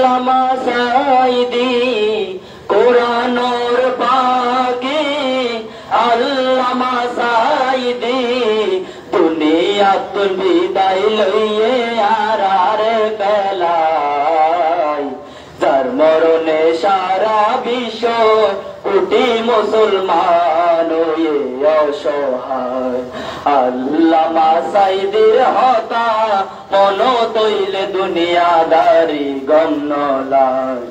আল্লামা সাঈদী কোরআনের পাকে আল্লামা সাঈদী দুনিয়াতুল বিদায় লইয়ে আর বেলায় যার মরণে সারা বিশ্ব কোটি মুসলমান অসহায় আল্লামা সাঈদীর হতা মন তৈলে দুনিয়াদারি গম নলায়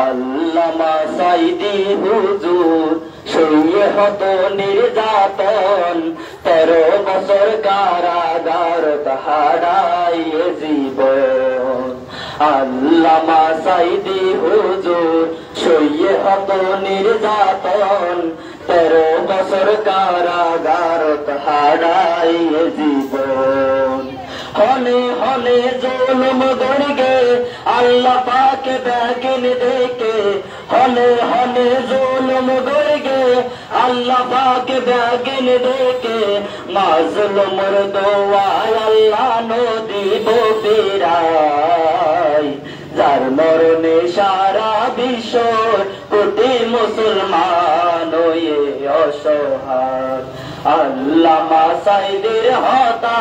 আল্লামা সাঈদী হুজুর সইয়ে হতো নির্যাতন 13 বছর কারাগার হারাইয়ে জীবন আল্লামা সাঈদী হুজুর সইয়ে হতো নির্যাতন 13 বছর কারাগার হারাইয়ে জীবন হলে হলে জুলুম গড়গে আল্লাহ পাকে দেখেন দেখে হলে হলে জুলুম গড়গে আল্লাহ পাকে দেখেন দেখে মাজলুমর দোয়ায় আল্লাহ নদী ফিরায় যার মরণে সারা বিশ্ব কোটি মুসলমান অসহায় আল্লামা সাঈদীর হতা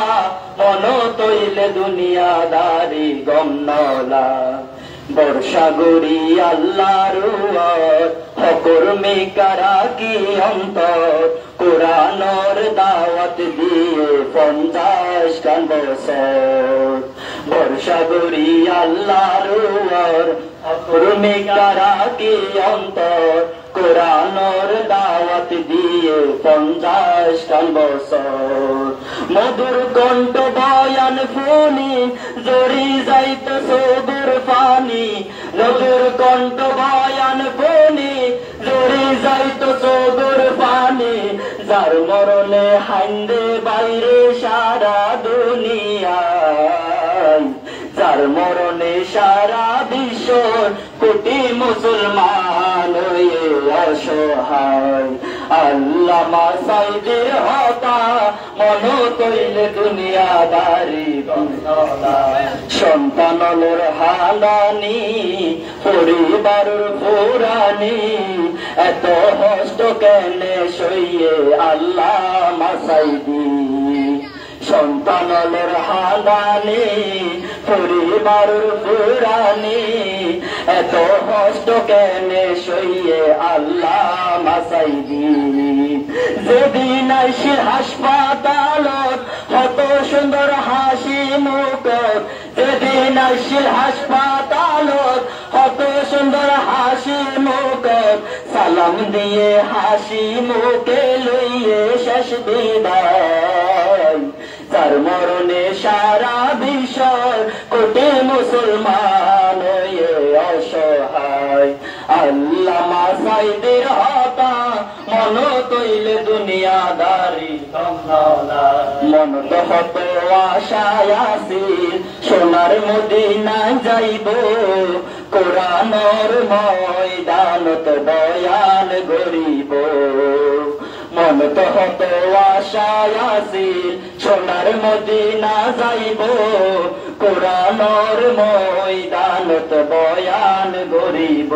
মন তৈলে দুনিয়াদারি গম নলা বর্ষাগরি আল্লাহর হকর্মে কারা কি অন্তর কোরআনের দাওয়াত দিয়ে 50 খান বছর বর্ষাগরি আল্লাহর হকর্মে কারা কি অন্তর কোরআনের দাওয়াত দিয়ে 50 খান বছর মধুর কণ্ঠ বয়ান ফুনি জড়ি যাইত সদুর পানি মধুর কণ্ঠ বয়ান ফুনি জড়ি যাইত সদুর পানি যার মরণে হাইন্দে বাইরে সারা দুনিয়ায় যার মরণে সারা বিশ্ব কোটি মুসলমান অসহায় আল্লামা সাঈদীর হতা মন তৈলে দুনিয়াদারি সন্তানর হালানি পরিবারের পুরানি এত কষ্ট কেনে সইয়ে আল্লামা সাঈদী সন্তানর হালানি পরিবারের পুরানি এত কষ্ট কেনে সইয়ে আল্লামা সাঈদী যেদিন আইসি হাসপাতালত কত সুন্দর হাসি মুখ যেদিন আইসি হাসপাতালত কত সুন্দর হাসি মুখ সালাম দিয়ে হাসি মুখে লইয়ে শেষ বিদায় তার মরণে সারা বিশ্ব কোটি মুসলমান অসহায় আল্লামা সাঈদীর হতা মন তৈলে দুনিয়াদারি মন তো হত আশায় আসিল সোনার মদিনায় যাইব কোরআনের ময়দানত বয়ান গরিব মন তো হত আশায় আসিল সোনার মদিনা যাইব কোরআনের ময়দানত বয়ান গরিব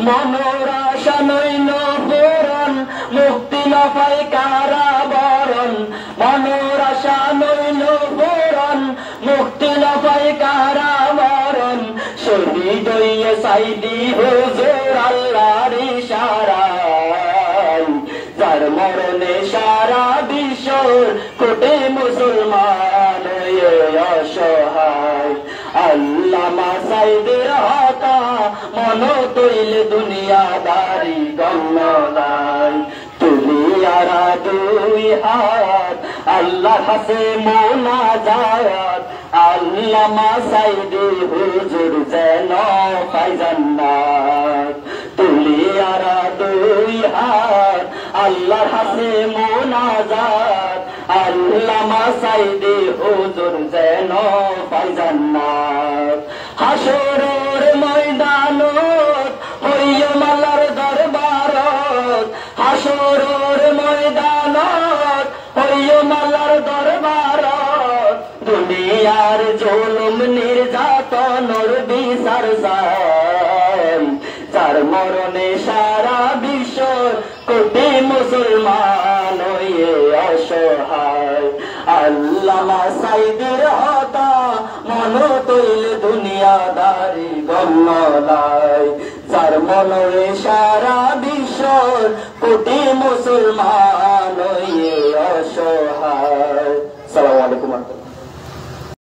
মনোর আশা নইল পূরণ মুক্তি না পাই কারাবরণ মনোর আশা নইল পূরণ মুক্তি না পাই কারাবরণ শহীদ হইয়ে সাঈদী হুজুর আল্লাহর ইশারায় যার মরণে সারা বিশ্ব কোটি মুসলমান অসহায় আল্লামা সাঈদীর হতা মন তৈলে দুনিয়াদারি গম নলায় তুলিয়ারা দুই হাত আল্লাহর কাছে মোনাজাত আল্লামা সাঈদী হুজুর যেন পায় জান্নাত তুলিয়ারা দুই হাত আল্লাহর কাছে মোনাজাত আল্লামা সাঈদী হুজুর যেন পায় জান্নাত হাসরের ময়দানত হইয় মালার দরবারত হাসরের ময়দানত হইয় মালার দরবারত দুনিয়ার জুলুম নির্যাতনের বিচার চাই যার মরণে সারা বিশ্ব কোটি মুসলমান হয়ে অসহায় আল্লামা সাইদের হতা মন তৈল দুনিয়াদারি গম্যলাই যার মনে সারা বিশ্ব কোটি মুসলমান হয়ে অসহায়